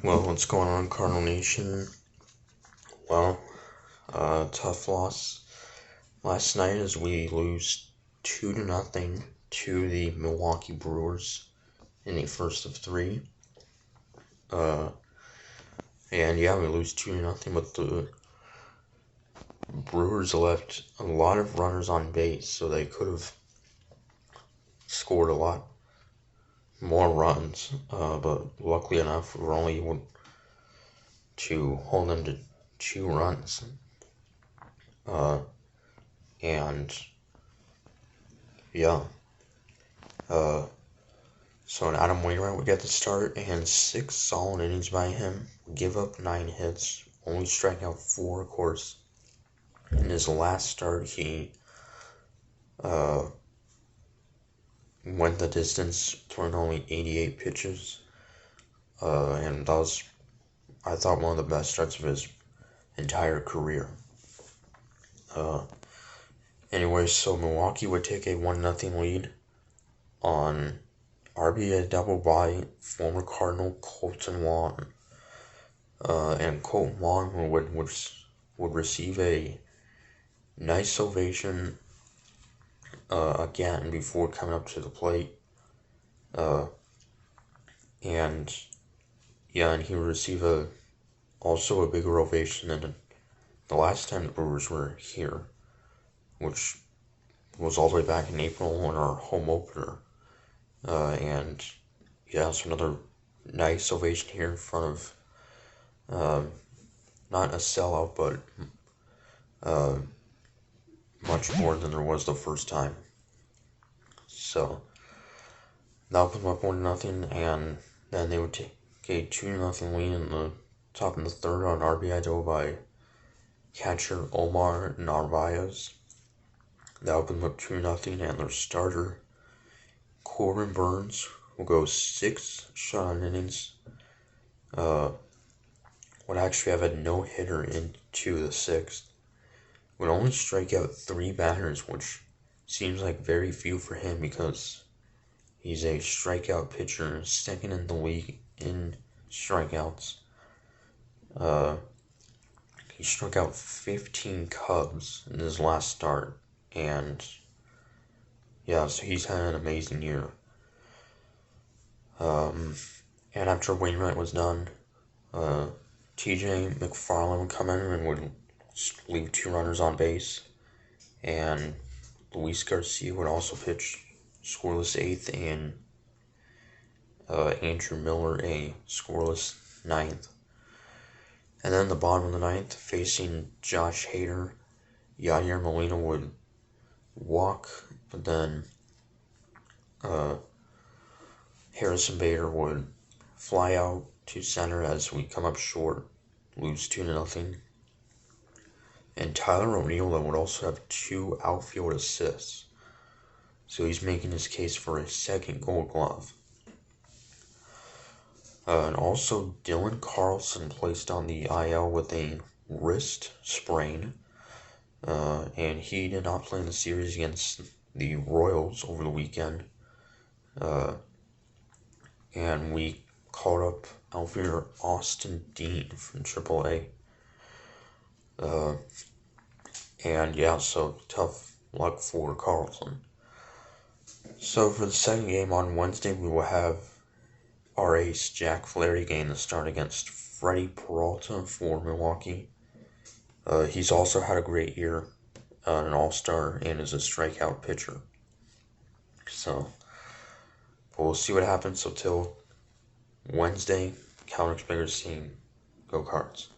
Well, what's going on, Cardinal Nation? Well, tough loss last night as we lose 2-0 to the Milwaukee Brewers in the first of three. And yeah, we lose 2-0, but the Brewers left a lot of runners on base, so they could have scored a lot more runs. But luckily enough, we were only able to hold them to 2 runs. And yeah. So an Adam Wainwright would get the start, and 6 solid innings by him. Give up 9 hits, only strike out 4, of course. In his last start, he went the distance, throwing only 88 pitches. And that was, I thought, one of the best starts of his entire career. Anyway, so Milwaukee would take a 1-0 lead on RBI double by former Cardinal Colton Wong. And Colton Wong would receive a nice ovation again before coming up to the plate. And he would receive also a bigger ovation than the last time the Brewers were here, which was all the way back in April in our home opener. And yeah, it's another nice ovation here in front of not a sellout, but much more than there was the first time. So that put them up 1-0, and then they would take a 2-0 lead in the top of the third on RBI double by catcher Omar Narvaez. That would put them up 2-0, and their starter Corbin Burns will go 6 shutout innings. Would actually have a no-hitter into the 6th. Would only strike out 3 batters, which seems like very few for him because he's a strikeout pitcher, second in the league in strikeouts. He struck out 15 Cubs in his last start, and yeah, so he's had an amazing year. And after Wainwright was done, TJ McFarland would come in and would leave 2 runners on base, and Luis Garcia would also pitch scoreless 8th, and Andrew Miller a scoreless 9th. And then the bottom of the 9th, facing Josh Hader, Yadier Molina would walk, but then Harrison Bader would fly out to center as we come up short, lose 2-0. And Tyler O'Neill would also have 2 outfield assists, so he's making his case for a second Gold Glove. And also, Dylan Carlson placed on the IL with a wrist sprain, and he did not play in the series against the Royals over the weekend. And we called up outfielder Austin Dean from AAA. And yeah, so tough luck for Carlson. So for the second game on Wednesday, we will have our ace Jack Flaherty gain the start against Freddie Peralta for Milwaukee. He's also had a great year, an all-star, and is a strikeout pitcher. So we'll see what happens. So till Wednesday, Counter Expectors team, go Cards.